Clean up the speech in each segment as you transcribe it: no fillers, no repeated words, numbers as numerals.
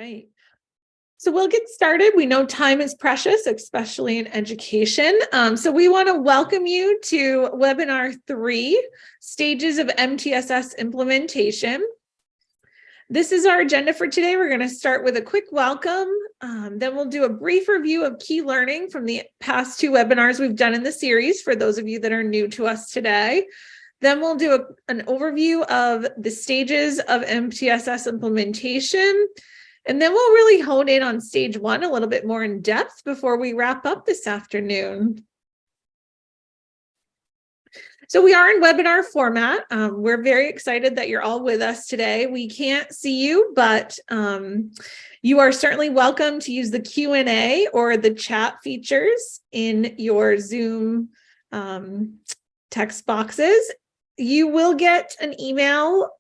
right. So we'll get started. We know time is precious, especially in education. So we want to welcome you to webinar 3, Stages of MTSS Implementation. This is our agenda for today. We're going to start with a quick welcome. Then we'll do a brief review of key learning from the past 2 webinars we've done in the series for those of you that are new to us today. Then we'll do an overview of the stages of MTSS implementation. And then we'll really hone in on stage 1 a little bit more in depth before we wrap up this afternoon. So we are in webinar format. We're very excited that you're all with us today. We can't see you, but you are certainly welcome to use the Q&A or the chat features in your Zoom text boxes. You will get an email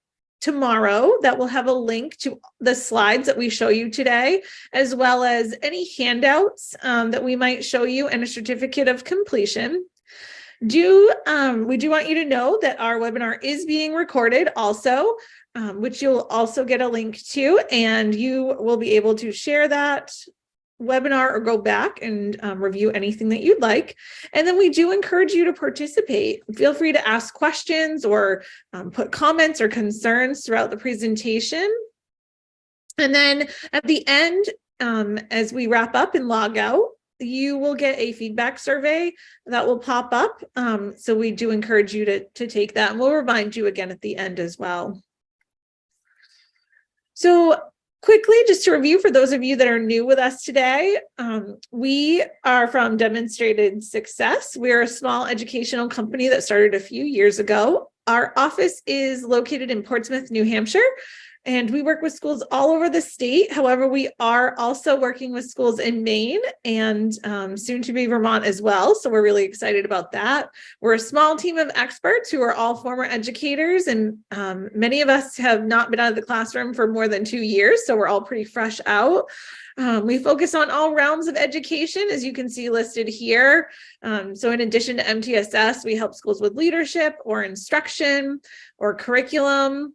tomorrow that will have a link to the slides that we show you today, as well as any handouts that we might show you and a certificate of completion. We do want you to know that our webinar is being recorded also, which you'll also get a link to, and you will be able to share that webinar or go back and review anything that you'd like. And then we do encourage you to participate. Feel free to ask questions or put comments or concerns throughout the presentation. And then at the end, as we wrap up and log out, you will get a feedback survey that will pop up. So we do encourage you to take that, and we'll remind you again at the end as well. So quickly, just to review for those of you that are new with us today, we are from Demonstrated Success. We're a small educational company that started a few years ago. Our office is located in Portsmouth, New Hampshire, and we work with schools all over the state. However, we are also working with schools in Maine and soon to be Vermont as well. So we're really excited about that. We're a small team of experts who are all former educators, and many of us have not been out of the classroom for more than 2 years. So we're all pretty fresh out. We focus on all realms of education, as you can see listed here. So in addition to MTSS, we help schools with leadership or instruction or curriculum,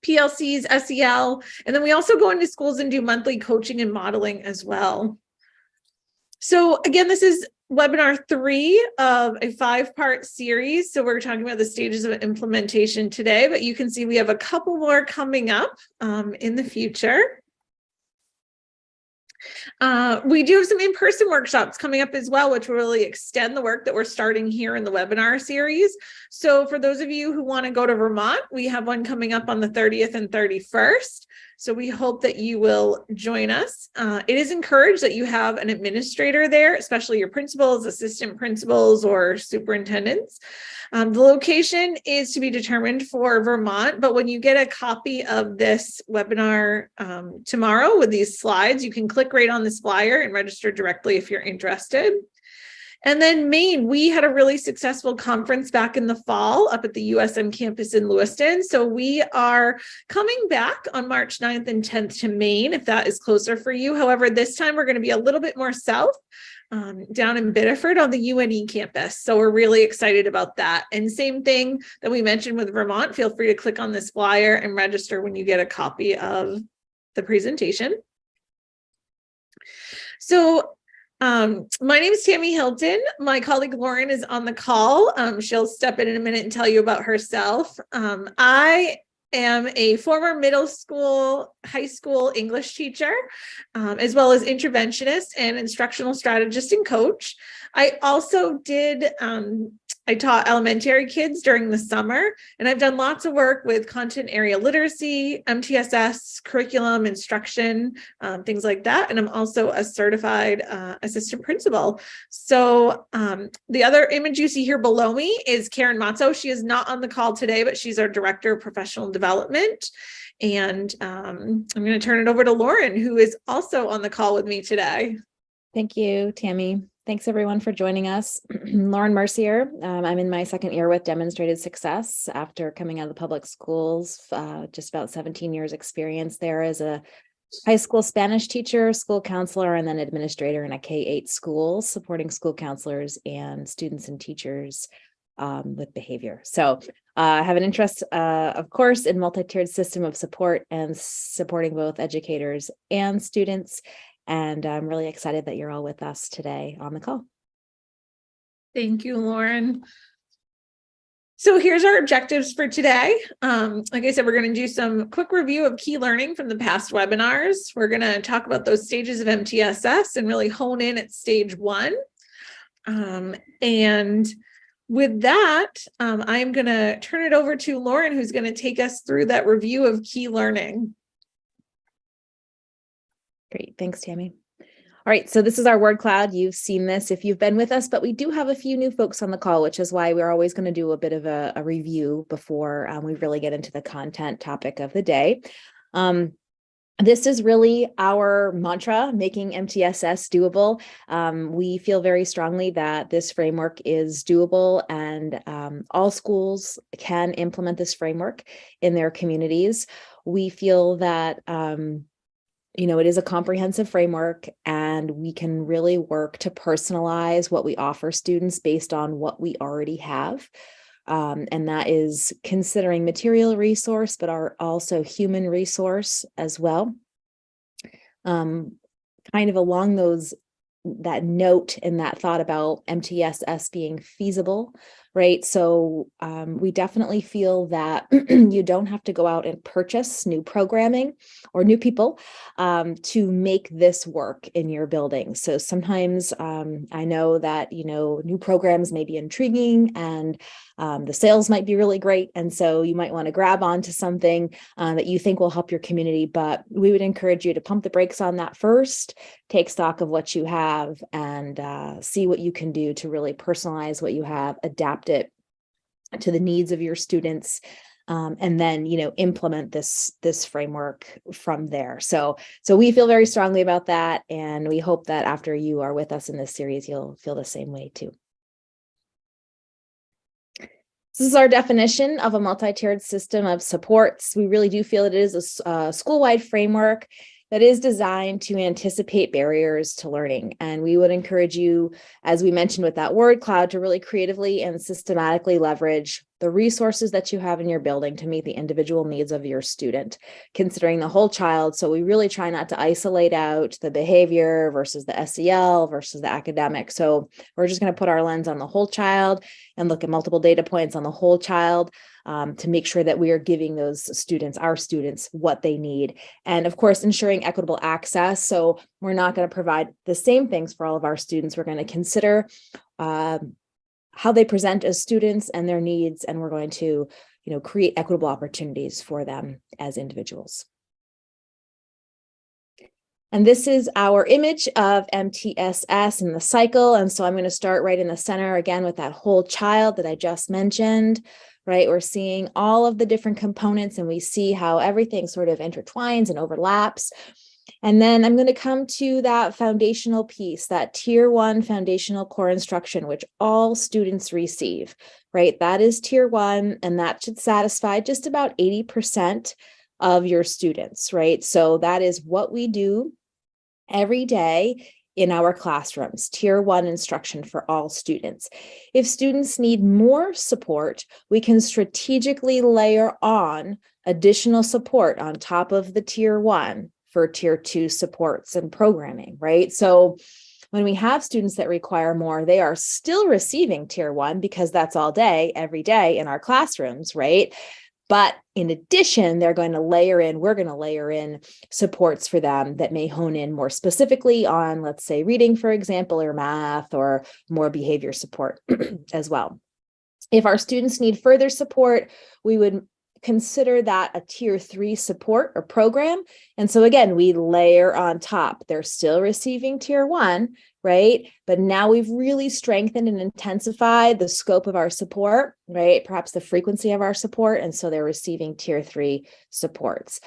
PLCs, SEL, and then we also go into schools and do monthly coaching and modeling as well. So again, this is webinar 3 of a 5-part series. So we're talking about the stages of implementation today, but you can see we have a couple more coming up in the future. We do have some in-person workshops coming up as well, which will really extend the work that we're starting here in the webinar series. So for those of you who want to go to Vermont, we have one coming up on the 30th and 31st. So we hope that you will join us. It is encouraged that you have an administrator there, especially your principals, assistant principals, or superintendents. The location is to be determined for Vermont, but when you get a copy of this webinar tomorrow with these slides, you can click right on this flyer and register directly if you're interested. And then Maine, we had a really successful conference back in the fall up at the USM campus in Lewiston. So we are coming back on March 9th and 10th to Maine, if that is closer for you. However, this time we're going to be a little bit more south, down in Biddeford on the UNE campus. So we're really excited about that. And same thing that we mentioned with Vermont, feel free to click on this flyer and register when you get a copy of the presentation. So my name is Tammy Hilton. My colleague Lauren is on the call. She'll step in a minute and tell you about herself. I am a former middle school, high school English teacher, as well as interventionist and instructional strategist and coach. I also I taught elementary kids during the summer, and I've done lots of work with content area literacy, MTSS, curriculum, instruction, things like that. And I'm also a certified assistant principal. So the other image you see here below me is Karen Matzo. She is not on the call today, but she's our director of professional development. And I'm going to turn it over to Lauren, who is also on the call with me today. Thank you, Tammy. Thanks everyone for joining us. Lauren Mercier. I'm in my 2nd year with Demonstrated Success after coming out of the public schools, just about 17 years experience there as a high school Spanish teacher, school counselor, and then administrator in a K-8 school, supporting school counselors and students and teachers with behavior. So I have an interest, of course, in multi-tiered system of support and supporting both educators and students. And I'm really excited that you're all with us today on the call. Thank you, Lauren. So here's our objectives for today. Like I said, we're going to do some quick review of key learning from the past webinars. We're going to talk about those stages of MTSS and really hone in at stage 1. And with that, I'm going to turn it over to Lauren, who's going to take us through that review of key learning. Great. Thanks, Tammy. All right, so this is our word cloud. You've seen this if you've been with us, but we do have a few new folks on the call, which is why we're always going to do a bit of a review before we really get into the content topic of the day. This is really our mantra, making MTSS doable. We feel very strongly that this framework is doable, and all schools can implement this framework in their communities. We feel that it is a comprehensive framework, and we can really work to personalize what we offer students based on what we already have. And that is considering material resource, but also human resource as well. Kind of along that note and that thought about MTSS being feasible, right? So we definitely feel that you don't have to go out and purchase new programming or new people to make this work in your building. So sometimes I know that, new programs may be intriguing and the sales might be really great. And so you might want to grab onto something that you think will help your community, but we would encourage you to pump the brakes on that first, take stock of what you have, and see what you can do to really personalize what you have, adapt it to the needs of your students, and then implement this framework from there. So we feel very strongly about that, and we hope that after you are with us in this series, you'll feel the same way too. This is our definition of a multi-tiered system of supports. We really do feel it is a school-wide framework that is designed to anticipate barriers to learning. And we would encourage you, as we mentioned with that word cloud, to really creatively and systematically leverage the resources that you have in your building to meet the individual needs of your student, considering the whole child. So we really try not to isolate out the behavior versus the SEL versus the academic. So we're just going to put our lens on the whole child and look at multiple data points on the whole child to make sure that we are giving our students, what they need. And of course, ensuring equitable access. So we're not going to provide the same things for all of our students. We're going to consider how they present as students and their needs, and we're going to, create equitable opportunities for them as individuals. And this is our image of MTSS and the cycle. And so I'm going to start right in the center again with that whole child that I just mentioned, right? We're seeing all of the different components, and we see how everything sort of intertwines and overlaps. And then I'm going to come to that foundational piece, that tier 1 foundational core instruction, which all students receive, right? That is tier 1, and that should satisfy just about 80% of your students, right? So that is what we do every day in our classrooms, tier 1 instruction for all students. If students need more support, we can strategically layer on additional support on top of the tier 1 for tier 2 supports and programming, right? So when we have students that require more, they are still receiving tier 1 because that's all day, every day in our classrooms, right? But in addition, we're going to layer in supports for them that may hone in more specifically on, let's say, reading, for example, or math, or more behavior support as well. If our students need further support, we would consider that a tier 3 support or program. And so again, we layer on top. They're still receiving tier 1, right? But now we've really strengthened and intensified the scope of our support, right? Perhaps the frequency of our support. And so they're receiving tier 3 supports.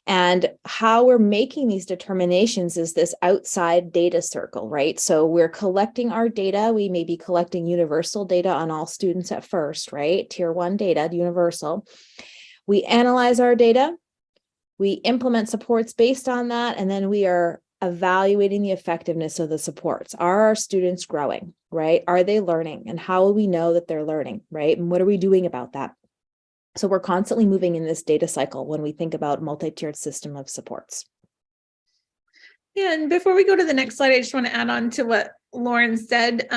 And how we're making these determinations is this outside data circle, right? So we're collecting our data. We may be collecting universal data on all students at first, right? Tier 1 data, universal. We analyze our data. We implement supports based on that. And then we are evaluating the effectiveness of the supports. Are our students growing, right? Are they learning? And how will we know that they're learning, right? And what are we doing about that? So we're constantly moving in this data cycle when we think about multi-tiered system of supports. And before we go to the next slide, I just want to add on to what Lauren said.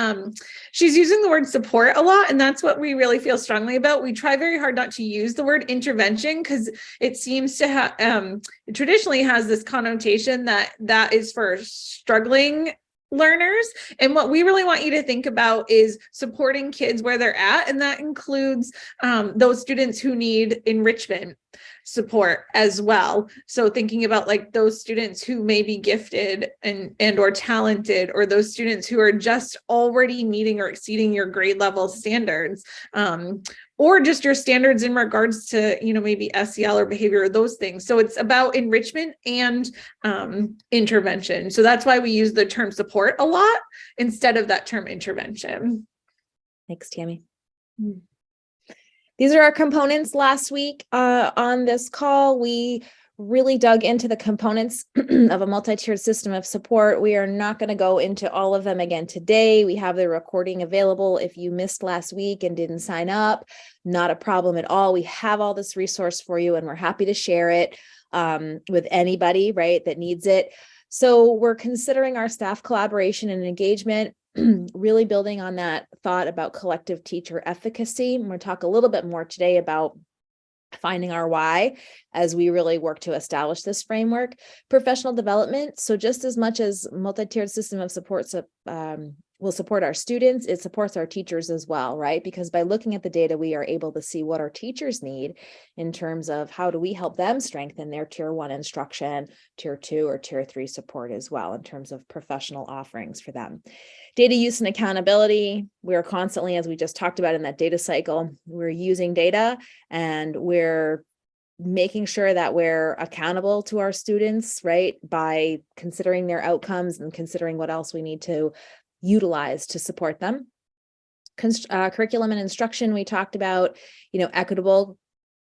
She's using the word support a lot, and that's what we really feel strongly about. We try very hard not to use the word intervention because it seems to have it traditionally has this connotation that is for struggling learners. And what we really want you to think about is supporting kids where they're at, and that includes those students who need enrichment support as well. So thinking about like those students who may be gifted and or talented, or those students who are just already meeting or exceeding your grade level standards, or just your standards in regards to, maybe SEL or behavior or those things. So it's about enrichment and intervention. So that's why we use the term support a lot instead of that term intervention. Thanks, Tammy. These are our components. Last week on this call, we really dug into the components of a multi-tiered system of support. We are not going to go into all of them again today. We have the recording available. If you missed last week and didn't sign up, not a problem at all. We have all this resource for you, and we're happy to share it with anybody, right, that needs it. So we're considering our staff collaboration and engagement, really building on that thought about collective teacher efficacy. I'm going to talk a little bit more today about finding our why as we really work to establish this framework. Professional development. So just as much as multi-tiered system of support will support our students, it supports our teachers as well, right? Because by looking at the data, we are able to see what our teachers need in terms of how do we help them strengthen their tier 1 instruction, tier 2 or tier 3 support as well in terms of professional offerings for them. Data use and accountability. We're constantly, as we just talked about in that data cycle, we're using data and we're making sure that we're accountable to our students, right? By considering their outcomes and considering what else we need to utilize to support them. Curriculum and instruction, we talked about, equitable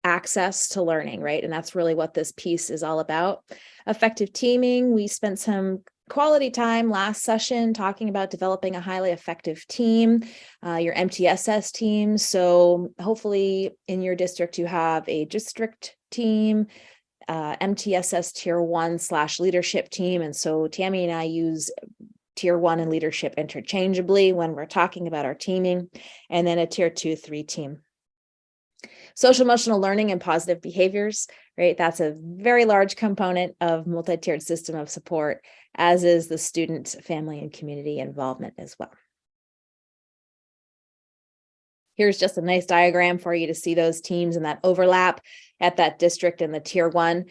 access to learning, right? And that's really what this piece is all about. Effective teaming, we spent some quality time last session talking about developing a highly effective team, your MTSS team. So hopefully in your district, you have a district team, MTSS tier 1/leadership team. And so Tammy and I use tier 1 and leadership interchangeably when we're talking about our teaming, and then a tier 2/3 team. Social emotional learning and positive behaviors, right? That's a very large component of multi-tiered system of support, as is the student, family, and community involvement as well. Here's just a nice diagram for you to see those teams and that overlap at that district and the tier 1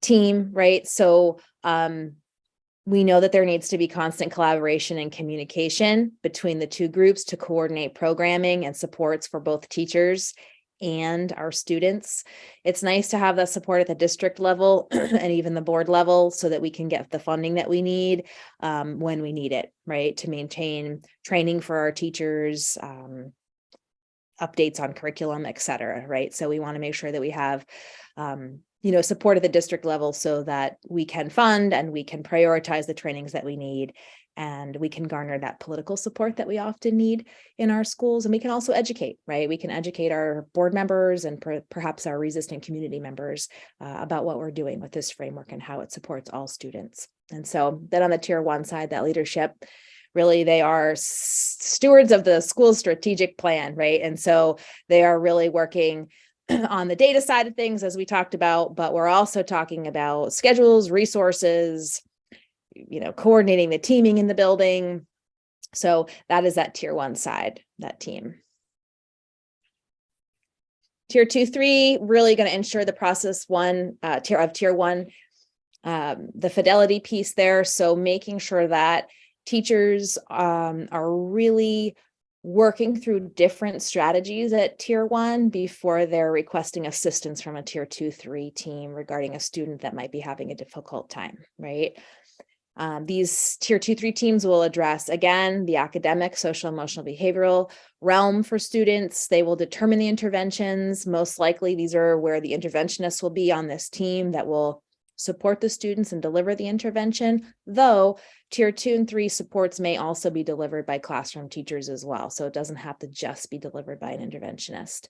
team, right? So we know that there needs to be constant collaboration and communication between the two groups to coordinate programming and supports for both teachers and our students. It's nice to have that support at the district level and even the board level so that we can get the funding that we need when we need it, right? To maintain training for our teachers, updates on curriculum, et cetera, right? So we want to make sure that we have support at the district level so that we can fund and we can prioritize the trainings that we need, and we can garner that political support that we often need in our schools. And we can also educate, right? We can educate our board members and perhaps our resistant community members about what we're doing with this framework and how it supports all students. And so then on the tier 1 side, that leadership, really, they are stewards of the school's strategic plan, right? And so they are really working on the data side of things, as we talked about, but we're also talking about schedules, resources, coordinating the teaming in the building. So that is that tier 1 side, that team. Tier 2/3, really going to ensure the process tier 1, the fidelity piece there. So making sure that teachers are really working through different strategies at tier 1 before they're requesting assistance from a tier 2/3 team regarding a student that might be having a difficult time, right? These tier 2/3 teams will address, again, the academic, social, emotional, behavioral realm for students. They will determine the interventions. Most likely, these are where the interventionists will be on this team that will support the students and deliver the intervention, though tier 2 and 3 supports may also be delivered by classroom teachers as well. So it doesn't have to just be delivered by an interventionist.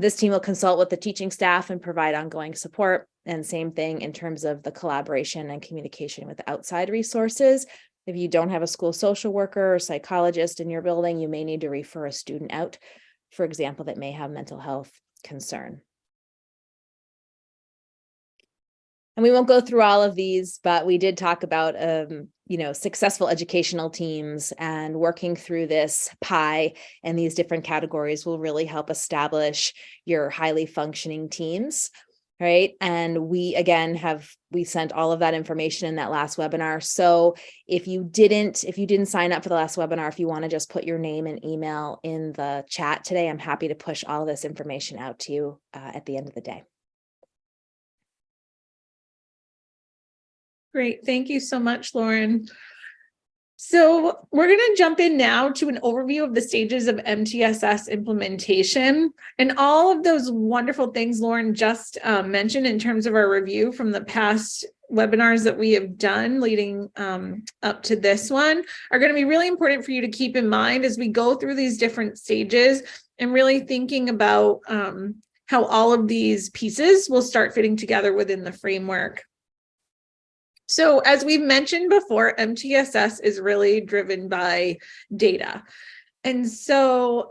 This team will consult with the teaching staff and provide ongoing support. And same thing in terms of the collaboration and communication with outside resources. If you don't have a school social worker or psychologist in your building, you may need to refer a student out, for example, that may have mental health concern. And we won't go through all of these, but we did talk about, successful educational teams, and working through this pie and these different categories will really help establish your highly functioning teams, right? And we sent all of that information in that last webinar. So if you didn't sign up for the last webinar, if you want to just put your name and email in the chat today, I'm happy to push all this information out to you at the end of the day. Great. Thank you so much, Lauren. So we're going to jump in now to an overview of the stages of MTSS implementation and all of those wonderful things Lauren just mentioned in terms of our review from the past webinars that we have done leading up to this one are going to be really important for you to keep in mind as we go through these different stages and really thinking about how all of these pieces will start fitting together within the framework. So as we've mentioned before, MTSS is really driven by data. And so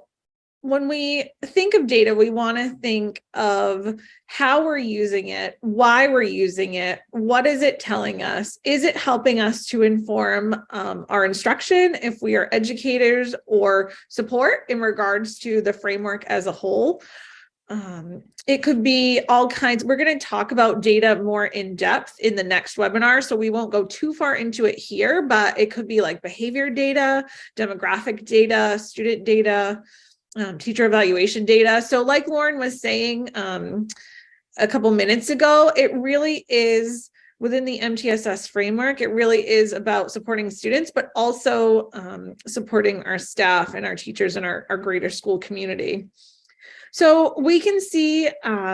when we think of data, we want to think of how we're using it, why we're using it, what is it telling us? Is it helping us to inform our instruction if we are educators or support in regards to the framework as a whole? It could be all kinds. We're going to talk about data more in depth in the next webinar, so we won't go too far into it here, but it could be like behavior data, demographic data, student data, teacher evaluation data. So like Lauren was saying a couple minutes ago, it really is within the MTSS framework. It really is about supporting students, but also supporting our staff and our teachers and our greater school community. So we can see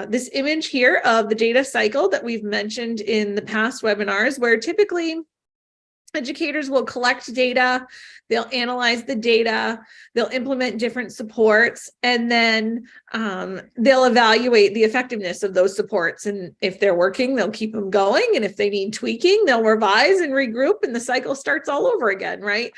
this image here of the data cycle that we've mentioned in the past webinars, where typically educators will collect data, they'll analyze the data, they'll implement different supports, and then they'll evaluate the effectiveness of those supports. And if they're working, they'll keep them going. And if they need tweaking, they'll revise and regroup, and the cycle starts all over again, right?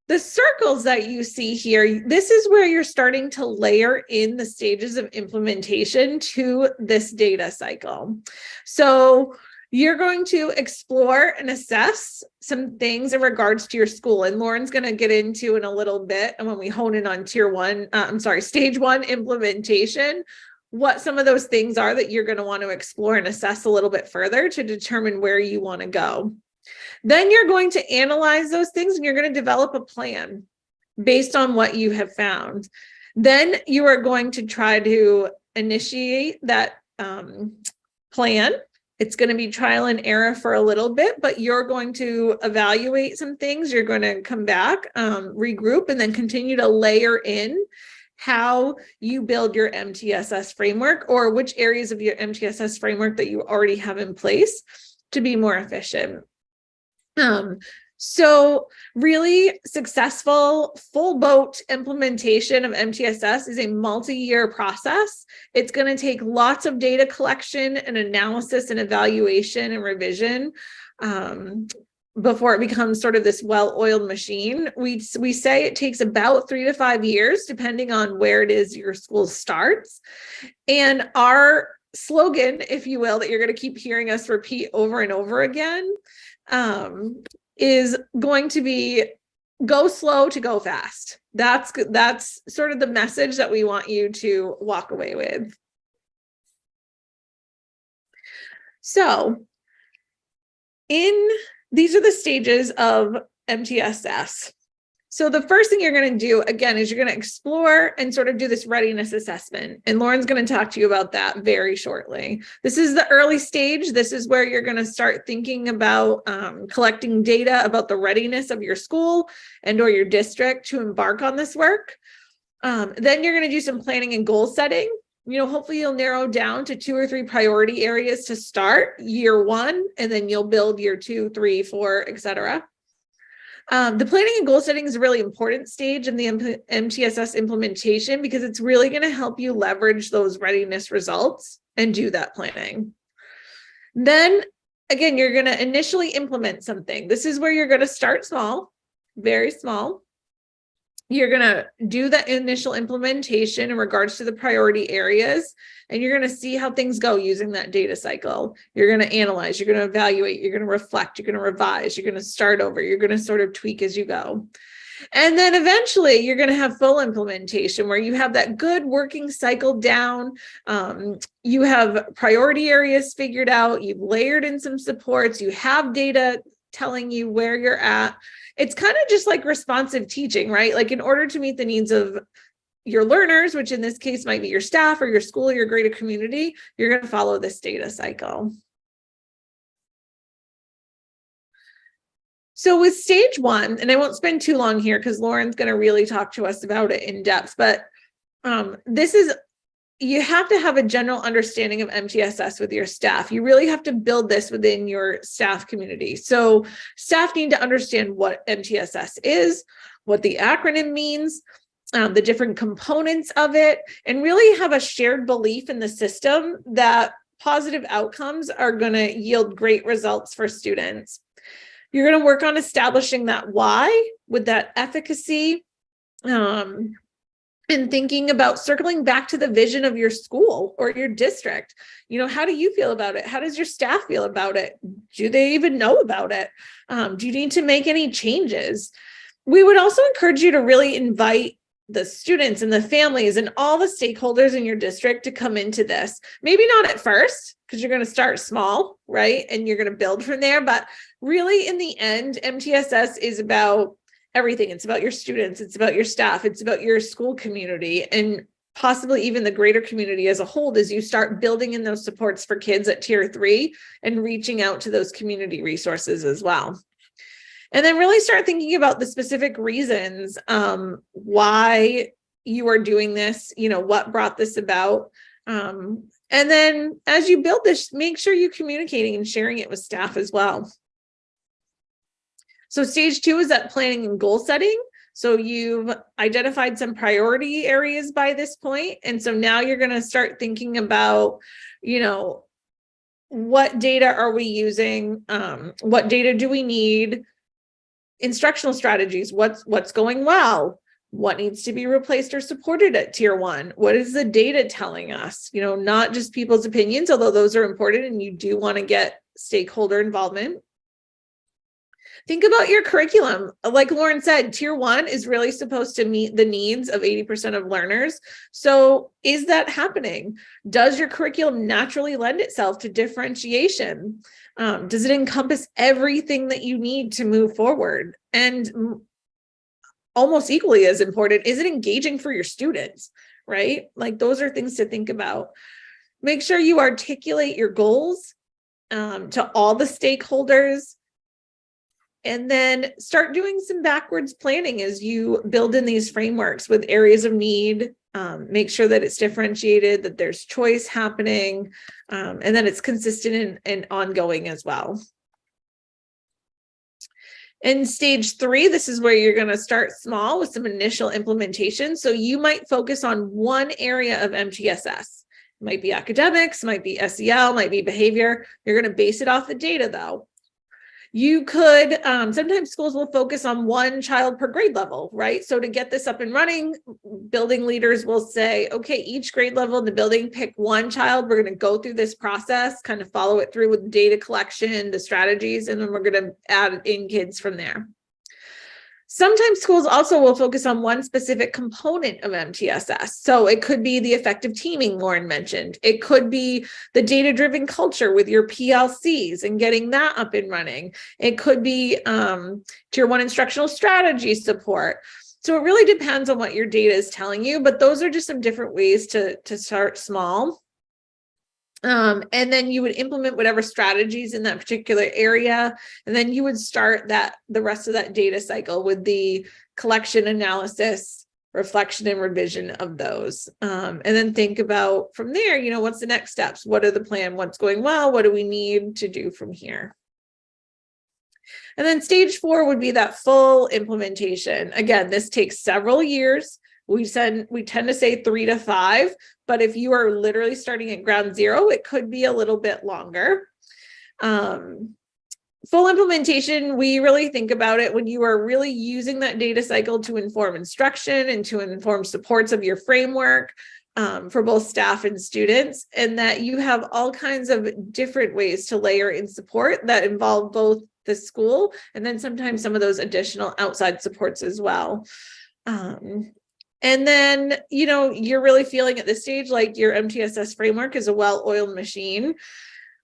The circles that you see here, this is where you're starting to layer in the stages of implementation to this data cycle. So you're going to explore and assess some things in regards to your school. And Lauren's going to get into in a little bit, and when we hone in on stage 1 implementation, what some of those things are that you're going to want to explore and assess a little bit further to determine where you want to go. Then you're going to analyze those things, and you're going to develop a plan based on what you have found. Then you are going to try to initiate that plan. It's going to be trial and error for a little bit, but you're going to evaluate some things. You're going to come back, regroup, and then continue to layer in how you build your MTSS framework, or which areas of your MTSS framework that you already have in place to be more efficient. So really successful full boat implementation of MTSS is a multi-year process. It's going to take lots of data collection and analysis and evaluation and revision before it becomes sort of this well-oiled machine. We say it takes about 3 to 5 years, depending on where it is your school starts. And our slogan, if you will, that you're going to keep hearing us repeat over and over again, is going to be go slow to go fast. That's sort of the message that we want you to walk away with. So these are the stages of MTSS. So the first thing you're going to do, again, is you're going to explore and sort of do this readiness assessment. And Lauren's going to talk to you about that very shortly. This is the early stage. This is where you're going to start thinking about collecting data about the readiness of your school and or your district to embark on this work. Then you're going to do some planning and goal setting. hopefully you'll narrow down to 2 or 3 priority areas to start year 1, and then you'll build year 2, 3, 4, etc. The planning and goal setting is a really important stage in the MTSS implementation because it's really going to help you leverage those readiness results and do that planning. Then again, you're going to initially implement something. This is where you're going to start small, very small. You're going to do that initial implementation in regards to the priority areas, and you're going to see how things go using that data cycle. You're going to analyze, you're going to evaluate, you're going to reflect, you're going to revise, you're going to start over, you're going to sort of tweak as you go. And then eventually you're going to have full implementation where you have that good working cycle down. You have priority areas figured out, you've layered in some supports, you have data telling you where you're at. It's kind of just like responsive teaching, right? Like in order to meet the needs of your learners, which in this case might be your staff or your school or your greater community, you're going to follow this data cycle. So with stage 1, and I won't spend too long here because Lauren's going to really talk to us about it in depth, but you have to have a general understanding of MTSS with your staff. You really have to build this within your staff community. So staff need to understand what MTSS is, what the acronym means, the different components of it, and really have a shared belief in the system that positive outcomes are going to yield great results for students. You're going to work on establishing that why with that efficacy, and thinking about circling back to the vision of your school or your district. How do you feel about it? How does your staff feel about it? Do they even know about it? Do you need to make any changes? We would also encourage you to really invite the students and the families and all the stakeholders in your district to come into this. Maybe not at first, because you're going to start small, right? And you're going to build from there. But really, in the end, MTSS is about everything. It's about your students, it's about your staff, it's about your school community, and possibly even the greater community as a whole as you start building in those supports for kids at tier 3 and reaching out to those community resources as well. And then really start thinking about the specific reasons why you are doing this, what brought this about. And then as you build this, make sure you're communicating and sharing it with staff as well. So stage 2 is that planning and goal setting. So you've identified some priority areas by this point. And so now you're going to start thinking about, what data are we using? What data do we need? Instructional strategies, what's going well? What needs to be replaced or supported at tier 1? What is the data telling us? Not just people's opinions, although those are important and you do want to get stakeholder involvement. Think about your curriculum. Like Lauren said, tier 1 is really supposed to meet the needs of 80% of learners. So is that happening? Does your curriculum naturally lend itself to differentiation? Does it encompass everything that you need to move forward? And almost equally as important, is it engaging for your students, right? Like those are things to think about. Make sure you articulate your goals to all the stakeholders. And then start doing some backwards planning as you build in these frameworks with areas of need. Make sure that it's differentiated, that there's choice happening, and that it's consistent and ongoing as well. In stage 3, this is where you're going to start small with some initial implementation. So you might focus on one area of MTSS. It might be academics, might be SEL, might be behavior. You're going to base it off the data though. You could, sometimes schools will focus on one child per grade level, right? So to get this up and running, building leaders will say, okay, each grade level in the building, pick one child. We're going to go through this process, kind of follow it through with data collection, the strategies, and then we're going to add in kids from there. Sometimes schools also will focus on one specific component of MTSS. So it could be the effective teaming Lauren mentioned. It could be the data-driven culture with your PLCs and getting that up and running. It could be tier 1 instructional strategy support. So it really depends on what your data is telling you, but those are just some different ways to start small. And then you would implement whatever strategies in that particular area. And then you would start the rest of that data cycle with the collection, analysis, reflection and revision of those. And then think about from there, what's the next steps? What are the plan? What's going well? What do we need to do from here? And then stage 4 would be that full implementation. Again, this takes several years. We tend to say 3 to 5, but if you are literally starting at ground zero, it could be a little bit longer. Full implementation, we really think about it when you are really using that data cycle to inform instruction and to inform supports of your framework for both staff and students, and that you have all kinds of different ways to layer in support that involve both the school and then sometimes some of those additional outside supports as well. And then, you're really feeling at this stage like your MTSS framework is a well-oiled machine.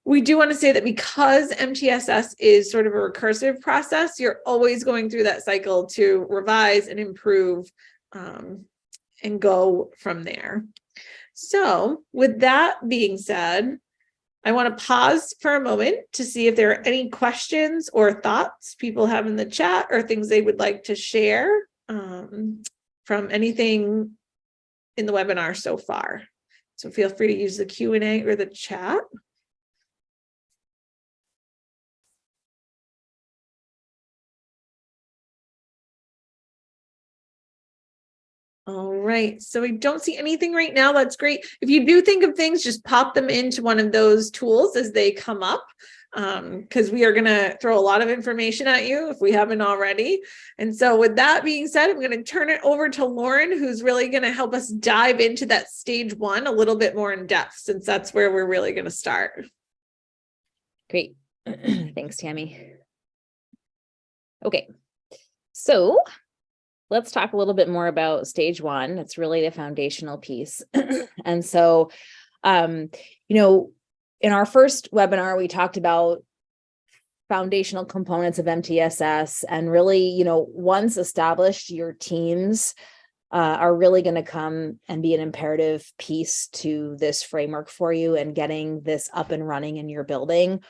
We do want to say that because MTSS is sort of a recursive process, you're always going through that cycle to revise and improve and go from there. So with that being said, I want to pause for a moment to see if there are any questions or thoughts people have in the chat or things they would like to share from anything in the webinar so far. So feel free to use the Q&A or the chat. All right, so I don't see anything right now. That's great. If you do think of things, just pop them into one of those tools as they come up, because we are going to throw a lot of information at you if we haven't already. And so with that being said, I'm going to turn it over to Lauren, who's really going to help us dive into that stage 1 a little bit more in depth, since that's where we're really going to start. Great. Thanks, Tammy. Okay, so let's talk a little bit more about stage 1. It's really the foundational piece. And so, in our first webinar, we talked about foundational components of MTSS, and really, once established, your teams are really going to come and be an imperative piece to this framework for you and getting this up and running in your building.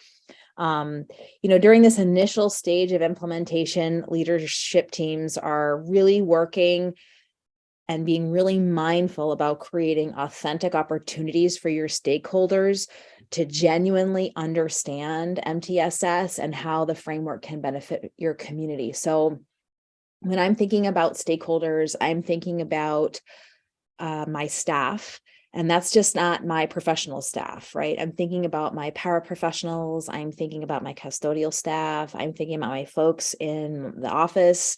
During this initial stage of implementation, leadership teams are really working and being really mindful about creating authentic opportunities for your stakeholders to genuinely understand MTSS and how the framework can benefit your community. So when I'm thinking about stakeholders, I'm thinking about my staff. And that's just not my professional staff, right? I'm thinking about my paraprofessionals. I'm thinking about my custodial staff. I'm thinking about my folks in the office.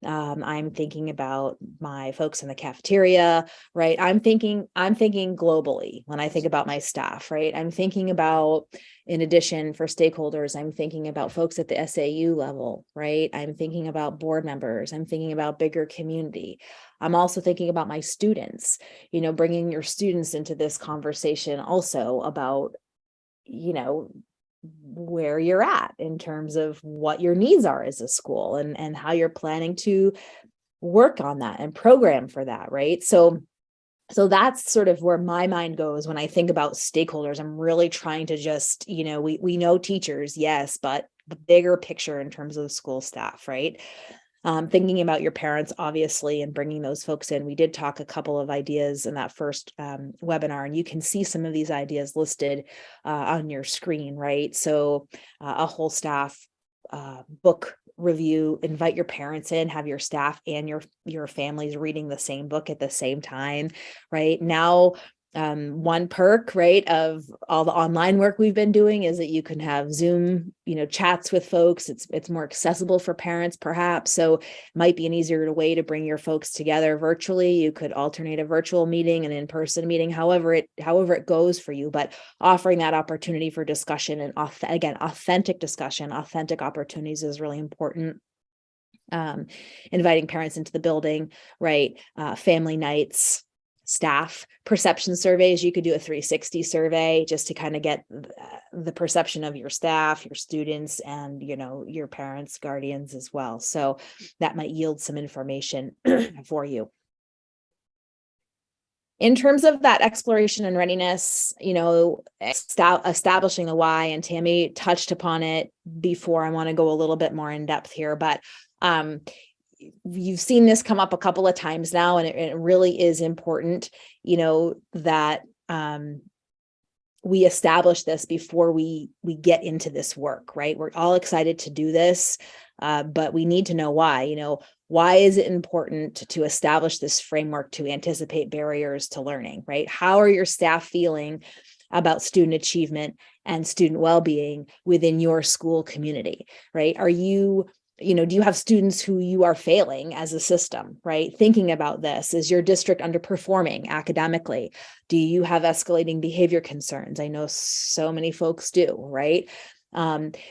I'm thinking about my folks in the cafeteria, right? I'm thinking globally when I think about my staff, right? I'm thinking about, in addition for stakeholders, I'm thinking about folks at the SAU level, right? I'm thinking about board members. I'm thinking about bigger community. I'm also thinking about my students, bringing your students into this conversation also about, where you're at in terms of what your needs are as a school and how you're planning to work on that and program for that, right? So that's sort of where my mind goes when I think about stakeholders. I'm really trying to just, we know teachers, yes, but the bigger picture in terms of school staff, right? Thinking about your parents, obviously, and bringing those folks in. We did talk a couple of ideas in that first webinar, and you can see some of these ideas listed on your screen, right? So a whole staff book review, invite your parents in, have your staff and your families reading the same book at the same time, right? Now, one perk, right, of all the online work we've been doing is that you can have Zoom, chats with folks. It's more accessible for parents, perhaps. So it might be an easier way to bring your folks together virtually. You could alternate a virtual meeting and in-person meeting, however it goes for you, but offering that opportunity for discussion and authentic discussion, authentic opportunities is really important. Inviting parents into the building, right? Family nights, staff perception surveys. You could do a 360 survey just to kind of get the perception of your staff, your students, and your parents, guardians as well. So that might yield some information for you. In terms of that exploration and readiness, establishing the why, and Tammy touched upon it before. I want to go a little bit more in depth here, but you've seen this come up a couple of times now, and it really is important, that we establish this before we get into this work, right? We're all excited to do this, but we need to know why. Why is it important to establish this framework to anticipate barriers to learning, right? How are your staff feeling about student achievement and student well-being within your school community, right? Do you have students who you are failing as a system, right? Thinking about this, is your district underperforming academically? Do you have escalating behavior concerns? I know so many folks do, right?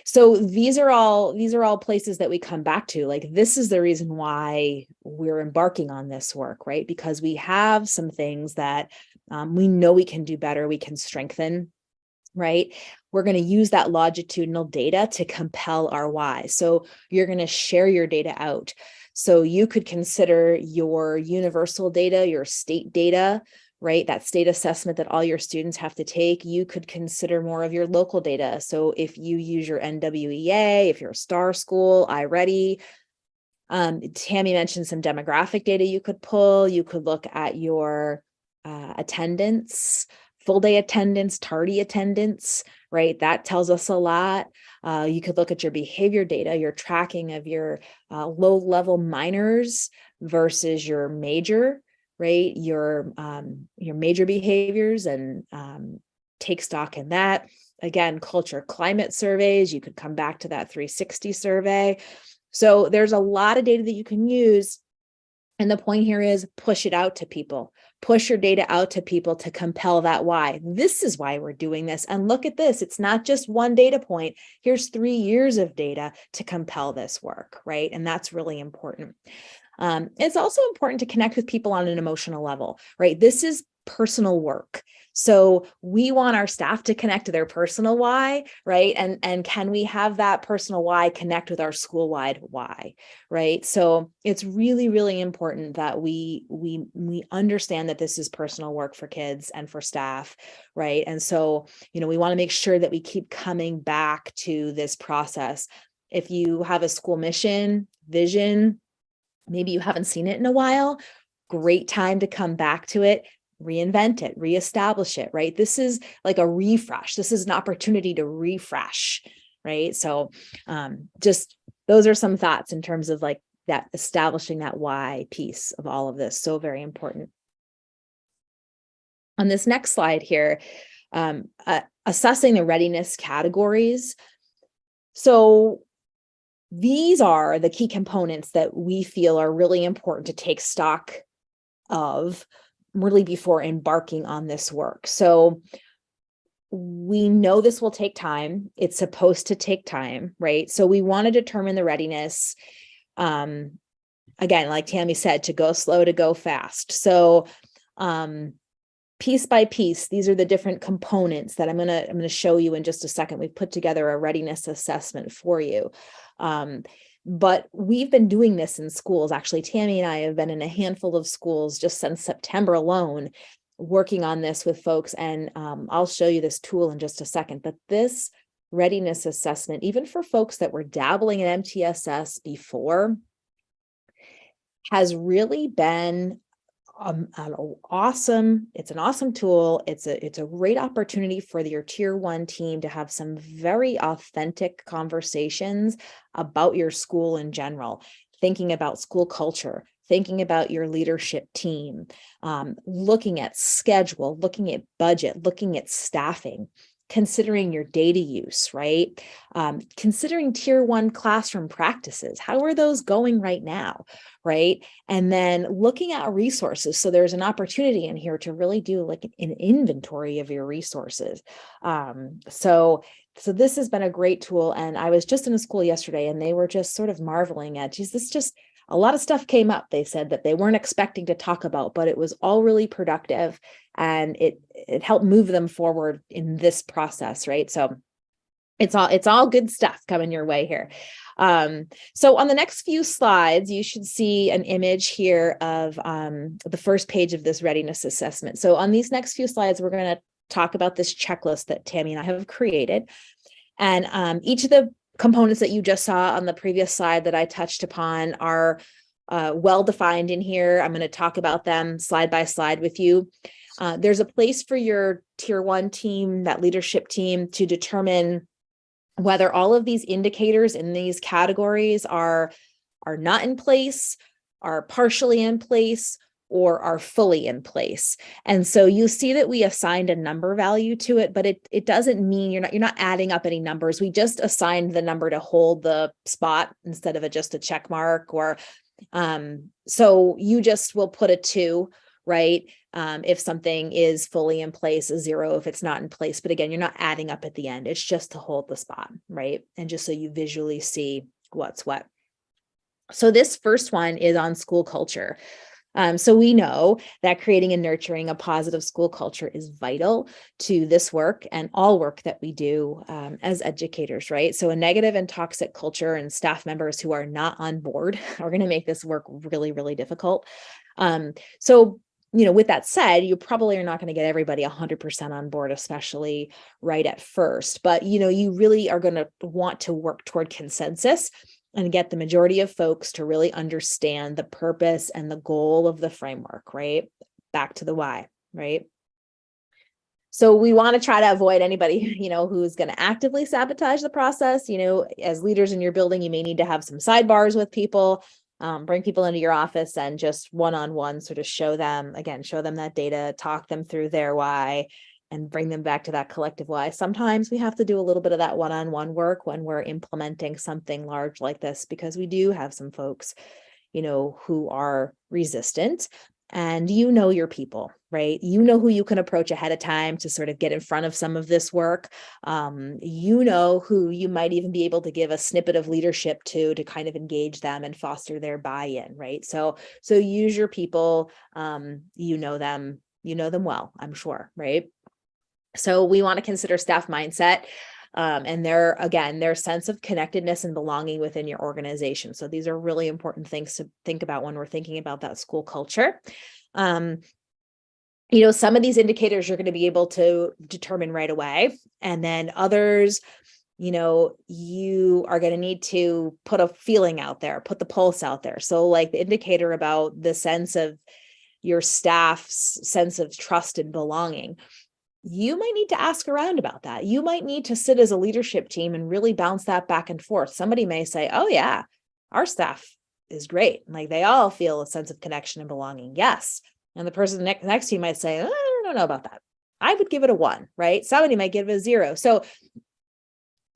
So these are all places that we come back to. Like, this is the reason why we're embarking on this work, right? Because we have some things that we know we can do better, we can strengthen, right? We're going to use that longitudinal data to compel our why. So you're going to share your data out. So you could consider your universal data, your state data, right? That state assessment that all your students have to take. You could consider more of your local data. So if you use your NWEA, if you're a STAR school, iReady, Tammy mentioned some demographic data you could pull. You could look at your attendance, full day attendance, tardy attendance, right? That tells us a lot. You could look at your behavior data, your tracking of your low-level minors versus your major, right? Your major behaviors, and take stock in that. Again, culture climate surveys, you could come back to that 360 survey. So there's a lot of data that you can use. And the point here is push it out to people. Push your data out to people to compel that why. This is why we're doing this. And look at this. It's not just one data point. Here's 3 years of data to compel this work, right? And that's really important. It's also important to connect with people on an emotional level, right? This is personal work. So we want our staff to connect to their personal why, right? And can we have that personal why connect with our school-wide why, right? So it's really, really important that we understand that this is personal work for kids and for staff, right? And so, we want to make sure that we keep coming back to this process. If you have a school mission, vision, maybe you haven't seen it in a while, great time to come back to it, reinvent it, reestablish it, right? This is like a refresh. This is an opportunity to refresh, right? So just those are some thoughts in terms of like that, establishing that why piece of all of this. So very important. On this next slide here, assessing the readiness categories. So these are the key components that we feel are really important to take stock of really before embarking on this work. So we know this will take time. It's supposed to take time, right? So we want to determine the readiness. Again, like Tammy said, to go slow, to go fast. So piece by piece, these are the different components that I'm gonna show you in just a second. We've put together a readiness assessment for you. But we've been doing this in schools. Actually, Tammy and I have been in a handful of schools just since September alone, working on this with folks. And I'll show you this tool in just a second. But this readiness assessment, even for folks that were dabbling in MTSS before, has really been it's an awesome tool. It's a great opportunity for your tier 1 team to have some very authentic conversations about your school in general, thinking about school culture, thinking about your leadership team, looking at schedule, looking at budget, looking at staffing, considering your data use, right? Considering tier 1 classroom practices. How are those going right now, right? And then looking at resources. So there's an opportunity in here to really do like an inventory of your resources. So this has been a great tool. And I was just in a school yesterday and they were just sort of marveling at, geez, this just, a lot of stuff came up. They said that they weren't expecting to talk about, but it was all really productive and it helped move them forward in this process, right? So it's all good stuff coming your way here. So on the next few slides, you should see an image here of the first page of this readiness assessment. So on these next few slides, we're going to talk about this checklist that Tammy and I have created. And each of the components that you just saw on the previous slide that I touched upon are well-defined in here. I'm going to talk about them slide by slide with you. There's a place for your tier 1 team, that leadership team, to determine whether all of these indicators in these categories are not in place, are partially in place, or are fully in place. And so you see that we assigned a number value to it, but it doesn't mean you're not adding up any numbers. We just assigned the number to hold the spot instead of just a check mark. Or so you just will put a 2, right? If something is fully in place, a 0 if it's not in place. But again, you're not adding up at the end. It's just to hold the spot, right? And just so you visually see what's what. So this first one is on school culture. So we know that creating and nurturing a positive school culture is vital to this work and all work that we do as educators, right? So a negative and toxic culture and staff members who are not on board are going to make this work really, really difficult. So, with that said, you probably are not going to get everybody 100% on board, especially right at first. But, you really are going to want to work toward consensus and get the majority of folks to really understand the purpose and the goal of the framework, right? Back to the why, right? So we want to try to avoid anybody, who's going to actively sabotage the process. As leaders in your building, you may need to have some sidebars with people, bring people into your office and just one-on-one sort of show them that data, talk them through their why, and bring them back to that collective why. Sometimes we have to do a little bit of that one-on-one work when we're implementing something large like this, because we do have some folks, who are resistant. And your people, right? Who you can approach ahead of time to sort of get in front of some of this work. Who you might even be able to give a snippet of leadership to kind of engage them and foster their buy-in, right? So use your people. Them well, I'm sure, right? So we want to consider staff mindset and their sense of connectedness and belonging within your organization. So these are really important things to think about when we're thinking about that school culture. Some of these indicators you're going to be able to determine right away. And then others, you are going to need to put a feeling out there, put the pulse out there. So like the indicator about the sense of your staff's sense of trust and belonging, you might need to ask around about that. You might need to sit as a leadership team and really bounce that back and forth. Somebody may say, oh yeah, our staff is great. Like they all feel a sense of connection and belonging. Yes. And the person next to you might say, I don't know about that. I would give it a 1, right? Somebody might give it a 0. So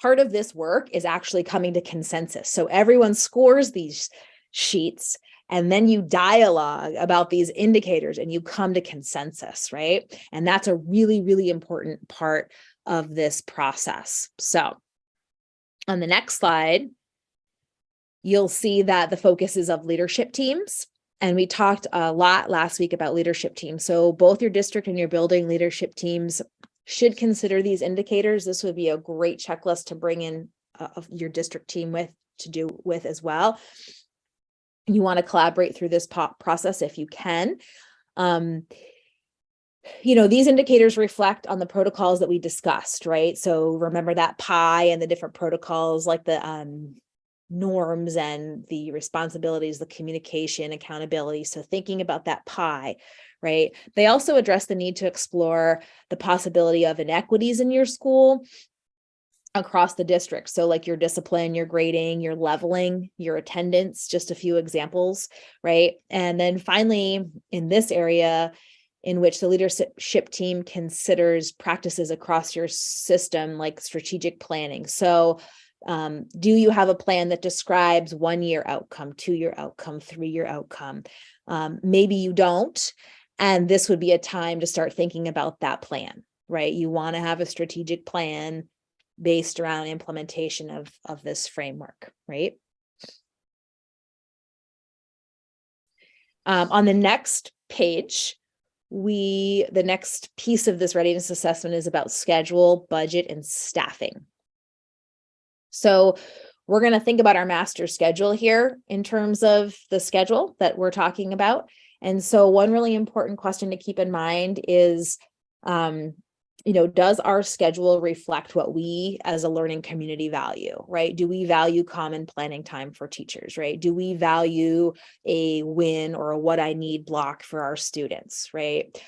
part of this work is actually coming to consensus. So everyone scores these sheets, and then you dialogue about these indicators and you come to consensus, right? And that's a really, really important part of this process. So on the next slide, you'll see that the focus is of leadership teams. And we talked a lot last week about leadership teams. So both your district and your building leadership teams should consider these indicators. This would be a great checklist to bring in your district team with as well. You want to collaborate through this process if you can. These indicators reflect on the protocols that we discussed, right? So remember that pie and the different protocols, like the norms and the responsibilities, the communication, accountability. So thinking about that pie, right? They also address the need to explore the possibility of inequities in your school across the district. So like your discipline, your grading, your leveling, your attendance, just a few examples, right? And then finally, in this area in which the leadership team considers practices across your system, like strategic planning. So do you have a plan that describes 1-year outcome, 2-year outcome, 3-year outcome? Maybe you don't. And this would be a time to start thinking about that plan, right? You want to have a strategic plan based around implementation of this framework, right? On the next page, the next piece of this readiness assessment is about schedule, budget, and staffing. So we're going to think about our master schedule here in terms of the schedule that we're talking about. And so one really important question to keep in mind is, does our schedule reflect what we as a learning community value, right? Do we value common planning time for teachers, right? Do we value a win or a what I need block for our students, right?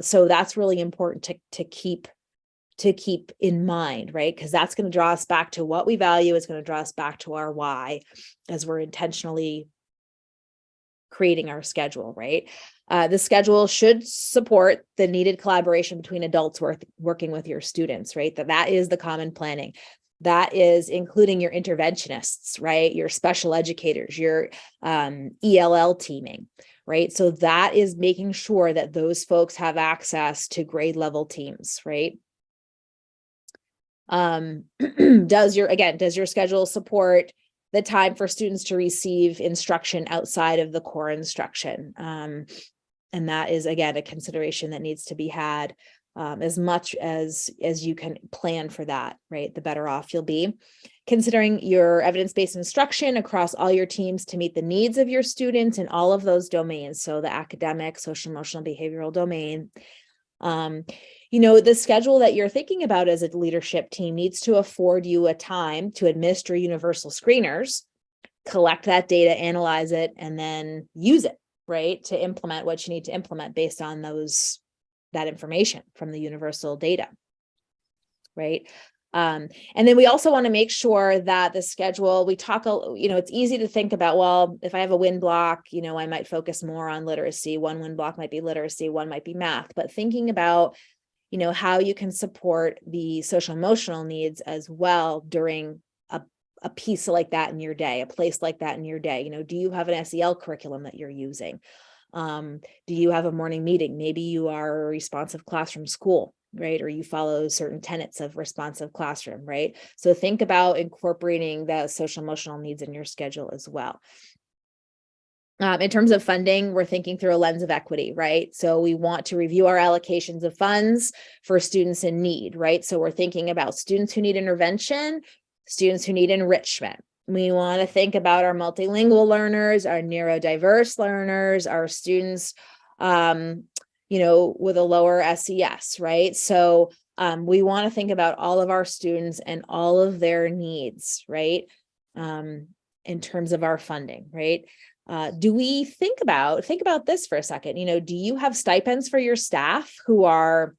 So that's really important to keep in mind, right? Because that's going to draw us back to what we value. It's going to draw us back to our why as we're intentionally creating our schedule, right? The schedule should support the needed collaboration between adults working with your students, right? That is the common planning. That is including your interventionists, right? Your special educators, your ELL teaming, right? So that is making sure that those folks have access to grade level teams, right? Does your schedule support the time for students to receive instruction outside of the core instruction? And that is, again, a consideration that needs to be had. As much as you can plan for that, right? The better off you'll be. Considering your evidence-based instruction across all your teams to meet the needs of your students in all of those domains. So the academic, social, emotional, behavioral domain. The schedule that you're thinking about as a leadership team needs to afford you a time to administer universal screeners, collect that data, analyze it, and then use it, right? To implement what you need to implement based on that information from the universal data, right? And then we also want to make sure that the schedule, it's easy to think about, well, if I have a win block, I might focus more on literacy. One win block might be literacy, one might be math, but thinking about, how you can support the social emotional needs as well during a piece like that in your day, a place like that in your day. Do you have an SEL curriculum that you're using? Do you have a morning meeting? Maybe you are a responsive classroom school, right? Or you follow certain tenets of responsive classroom, right? So think about incorporating the social emotional needs in your schedule as well. In terms of funding, we're thinking through a lens of equity, right? So we want to review our allocations of funds for students in need, right? So we're thinking about students who need intervention, students who need enrichment. We want to think about our multilingual learners, our neurodiverse learners, our students, with a lower SES, right? So we want to think about all of our students and all of their needs, right? In terms of our funding, right? Do we think about this for a second? Do you have stipends for your staff who are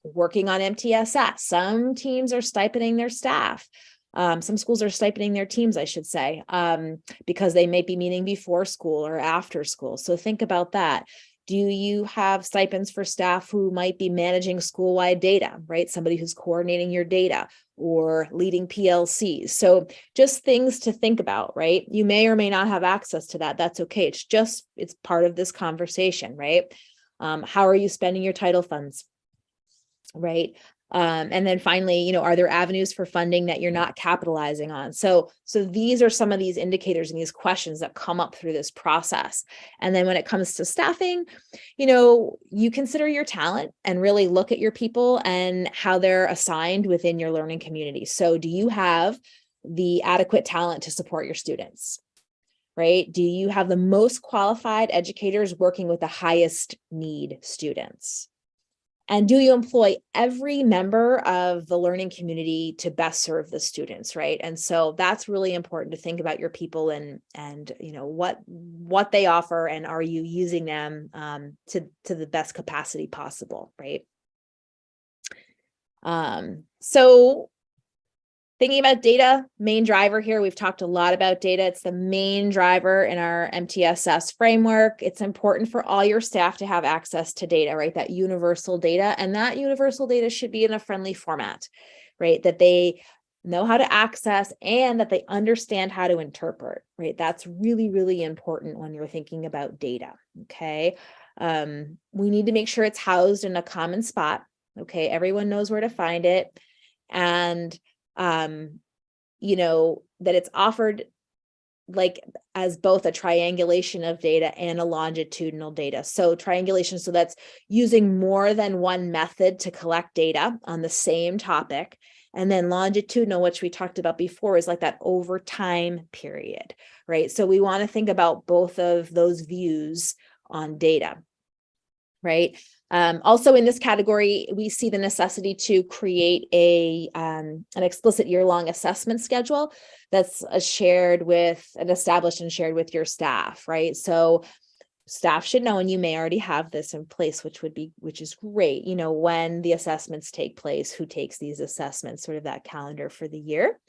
working on MTSS? Some teams are stipending their staff. Some schools are stipending their teams, I should say, because they may be meeting before school or after school. So think about that. Do you have stipends for staff who might be managing school-wide data, right? Somebody who's coordinating your data or leading PLCs. So just things to think about, right? You may or may not have access to that. That's okay. It's part of this conversation, right? How are you spending your title funds, right? And then finally, are there avenues for funding that you're not capitalizing on? So these are some of these indicators and these questions that come up through this process. And then when it comes to staffing, you consider your talent and really look at your people and how they're assigned within your learning community. So do you have the adequate talent to support your students? Right? Do you have the most qualified educators working with the highest need students? And do you employ every member of the learning community to best serve the students, right? And so that's really important to think about your people and what they offer, and are you using them to the best capacity possible, right? So thinking about data, main driver here, we've talked a lot about data. It's the main driver in our MTSS framework. It's important for all your staff to have access to data, right? That universal data. And that universal data should be in a friendly format, right? That they know how to access and that they understand how to interpret, right? That's really, really important when you're thinking about data, okay? We need to make sure it's housed in a common spot, okay? Everyone knows where to find it. And that it's offered like as both a triangulation of data and a longitudinal data. So triangulation, so that's using more than one method to collect data on the same topic. And then longitudinal, which we talked about before, is like that over time period, right? So we want to think about both of those views on data, right? Also in this category, we see the necessity to create an explicit year-long assessment schedule that's established and shared with your staff, right? So staff should know, and you may already have this in place, which is great, when the assessments take place, who takes these assessments, sort of that calendar for the year.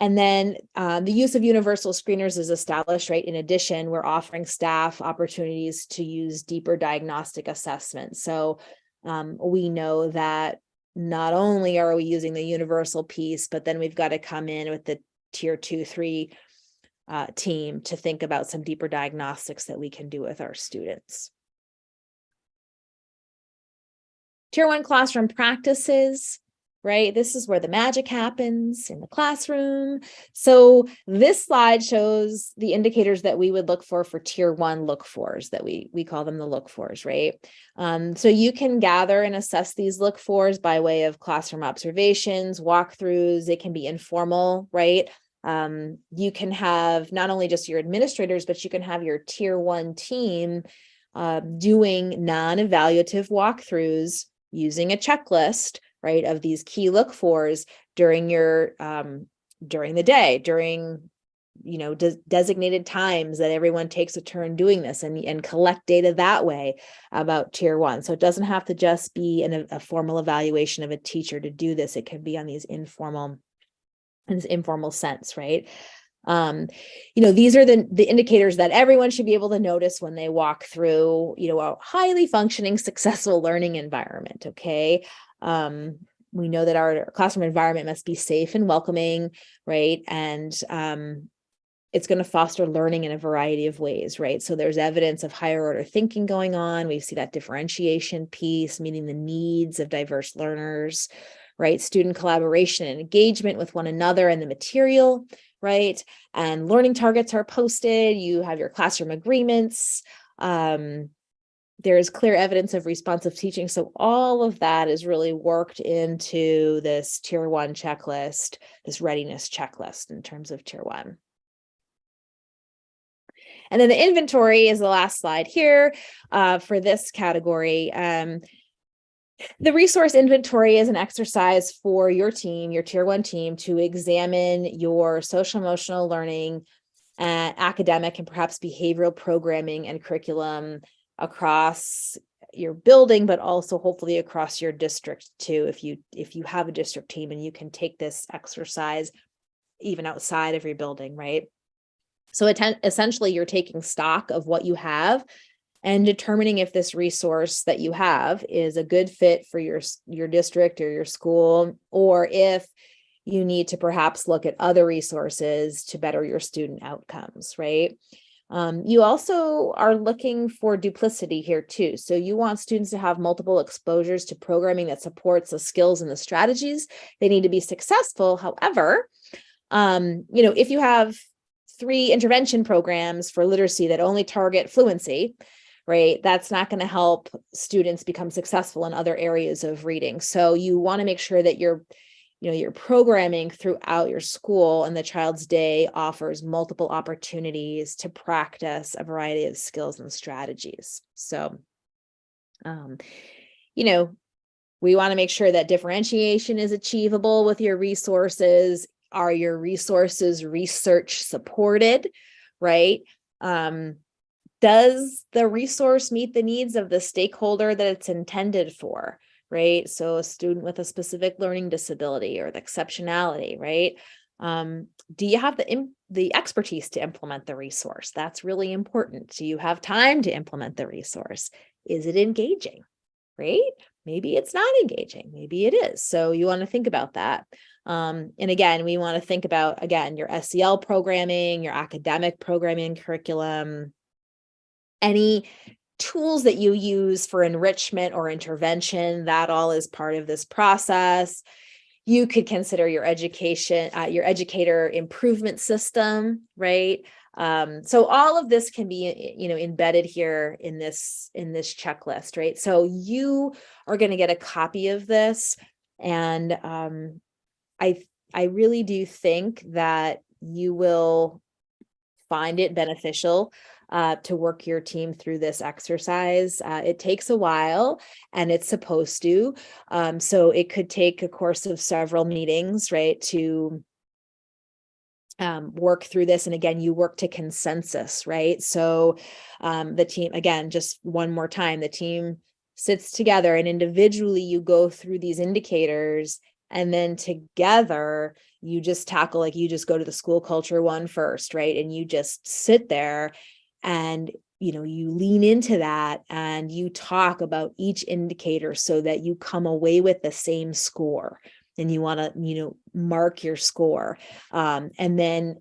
And then the use of universal screeners is established, right? In addition, we're offering staff opportunities to use deeper diagnostic assessments. So we know that not only are we using the universal piece, but then we've got to come in with the tier 2, 3 team to think about some deeper diagnostics that we can do with our students. Tier 1 classroom practices. Right? This is where the magic happens in the classroom. So this slide shows the indicators that we would look for tier 1 look-fors, that we call them the look-fors, right? So you can gather and assess these look-fors by way of classroom observations, walkthroughs. It can be informal, right? You can have not only just your administrators, but you can have your tier 1 team doing non-evaluative walkthroughs using a checklist, right, of these key look-fors during the day, during designated times that everyone takes a turn doing this, and collect data that way about tier 1. So it doesn't have to just be a formal evaluation of a teacher to do this. It can be on these informal sense, right? These are the indicators that everyone should be able to notice when they walk through, a highly functioning, successful learning environment. Okay. We know that our classroom environment must be safe and welcoming, right? And it's going to foster learning in a variety of ways, right? So there's evidence of higher order thinking going on. We see that differentiation piece, meeting the needs of diverse learners, right? Student collaboration and engagement with one another and the material, right? And learning targets are posted. You have your classroom agreements. There is clear evidence of responsive teaching. So all of that is really worked into this tier 1 checklist, this readiness checklist in terms of tier 1. And then the inventory is the last slide here for this category. The resource inventory is an exercise for your team, your tier 1 team, to examine your social emotional learning, academic and perhaps behavioral programming and curriculum across your building, but also hopefully across your district too. If you have a district team, and you can take this exercise even outside of your building, right? So essentially you're taking stock of what you have and determining if this resource that you have is a good fit for your district or your school, or if you need to perhaps look at other resources to better your student outcomes, right? You also are looking for duplicity here too. So you want students to have multiple exposures to programming that supports the skills and the strategies they need to be successful. However, if you have 3 intervention programs for literacy that only target fluency, right, that's not going to help students become successful in other areas of reading. So you want to make sure that your programming throughout your school and the child's day offers multiple opportunities to practice a variety of skills and strategies. So, we want to make sure that differentiation is achievable with your resources. Are your resources research supported, right? Does the resource meet the needs of the stakeholder that it's intended for? Right? So a student with a specific learning disability or the exceptionality, right? Do you have the expertise to implement the resource? That's really important. Do you have time to implement the resource? Is it engaging, right? Maybe it's not engaging. Maybe it is. So you want to think about that. And again, we want to think about, your SEL programming, your academic programming curriculum, any tools that you use for enrichment or intervention. That all is part of this process. You could consider your educator improvement system, right? So all of this can be, embedded here in this checklist, right? So you are going to get a copy of this, and I really do think that you will find it beneficial to work your team through this exercise. It takes a while, and it's supposed to. So it could take a course of several meetings, right, to work through this. And again, you work to consensus, right? So the team, again, just one more time, the team sits together and individually you go through these indicators, and then together you just tackle, like you just go to the school culture one first, right? And you just sit there and you lean into that and you talk about each indicator so that you come away with the same score, and you want to mark your score, and then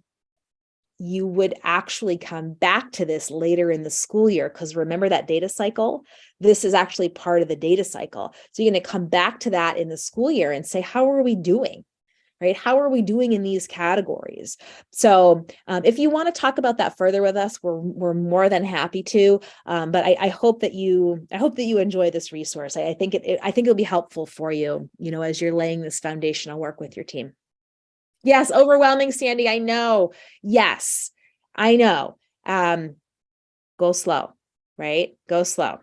you would actually come back to this later in the school year, because remember that data cycle, this is actually part of the data cycle. So you're going to come back to that in the school year and say, how are we doing? Right? How are we doing in these categories? So if you want to talk about that further with us, we're more than happy to. But I hope that you enjoy this resource. I think it'll be helpful for you, as you're laying this foundational work with your team. Yes, overwhelming, Sandy. I know. Yes, I know. Go slow, right? Go slow.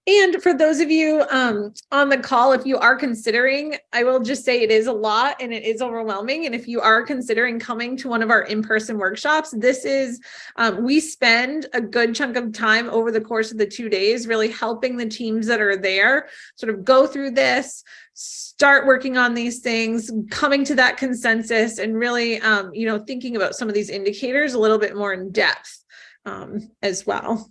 And for those of you on the call, if you are considering, I will just say it is a lot and it is overwhelming. And if you are considering coming to one of our in-person workshops, we spend a good chunk of time over the course of the 2 days, really helping the teams that are there sort of go through this, start working on these things, coming to that consensus, and really, thinking about some of these indicators a little bit more in depth as well.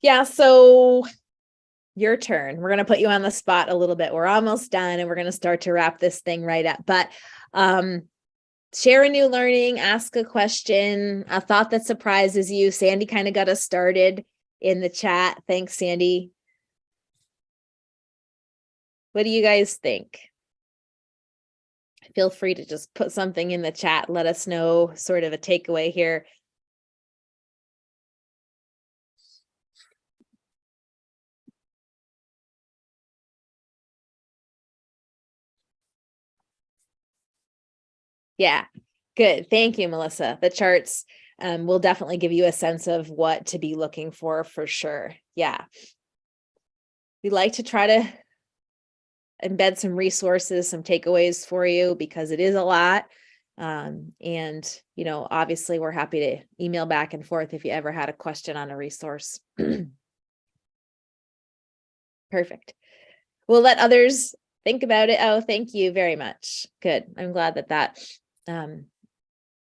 Yeah, so your turn. We're going to put you on the spot a little bit. We're almost done and we're going to start to wrap this thing right up. But share a new learning, ask a question, a thought that surprises you. Sandy kind of got us started in the chat. Thanks, Sandy. What do you guys think? Feel free to just put something in the chat. Let us know sort of a takeaway here. Yeah, good. Thank you, Melissa. The charts will definitely give you a sense of what to be looking for sure. Yeah. We like to try to embed some resources, some takeaways for you, because it is a lot. And, obviously we're happy to email back and forth if you ever had a question on a resource. Perfect. We'll let others think about it. Oh, thank you very much. Good. I'm glad that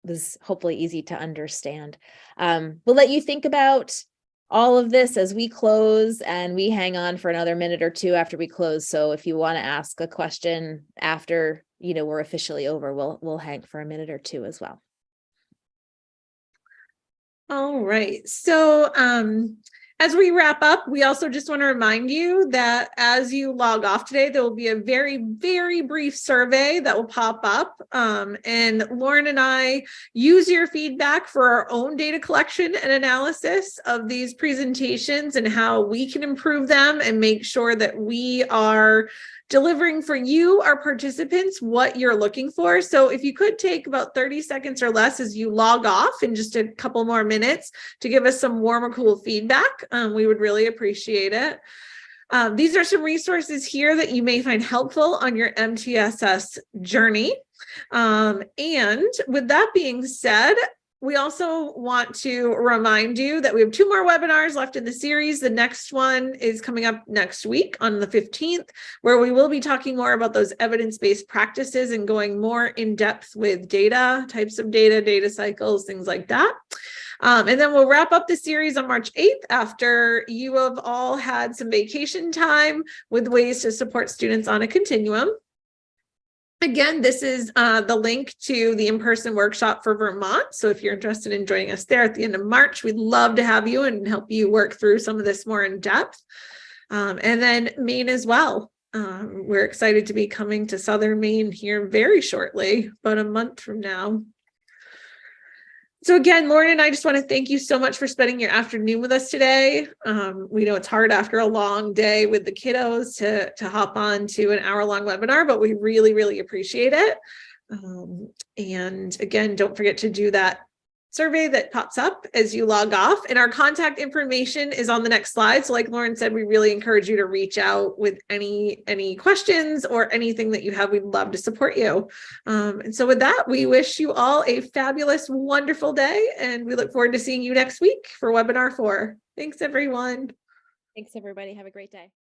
was hopefully easy to understand. We'll let you think about all of this as we close, and we hang on for another minute or two after we close. So if you want to ask a question after, we're officially over, we'll hang for a minute or two as well. All right. So, as we wrap up, we also just want to remind you that as you log off today, there will be a very, very brief survey that will pop up. And Lauren and I use your feedback for our own data collection and analysis of these presentations and how we can improve them and make sure that we are delivering for you, our participants, what you're looking for. So if you could take about 30 seconds or less as you log off in just a couple more minutes to give us some warm or cool feedback, we would really appreciate it. These are some resources here that you may find helpful on your MTSS journey. And with that being said, we also want to remind you that we have 2 more webinars left in the series. The next one is coming up next week on the 15th, where we will be talking more about those evidence-based practices and going more in depth with data, types of data, data cycles, things like that. And then we'll wrap up the series on March 8th after you have all had some vacation time with ways to support students on a continuum. Again, this is the link to the in-person workshop for Vermont. So if you're interested in joining us there at the end of March, we'd love to have you and help you work through some of this more in depth. And then Maine as well. We're excited to be coming to Southern Maine here very shortly, about a month from now. So again, Lauren and I just want to thank you so much for spending your afternoon with us today. We know it's hard after a long day with the kiddos to hop on to an hour-long webinar, but we really, really appreciate it. And again, don't forget to do that survey that pops up as you log off, and our contact information is on the next slide. So like Lauren said, we really encourage you to reach out with any questions or anything that you have. We'd love to support you. And so with that, we wish you all a fabulous, wonderful day, and we look forward to seeing you next week for webinar 4. Thanks, everyone. Thanks, everybody. Have a great day.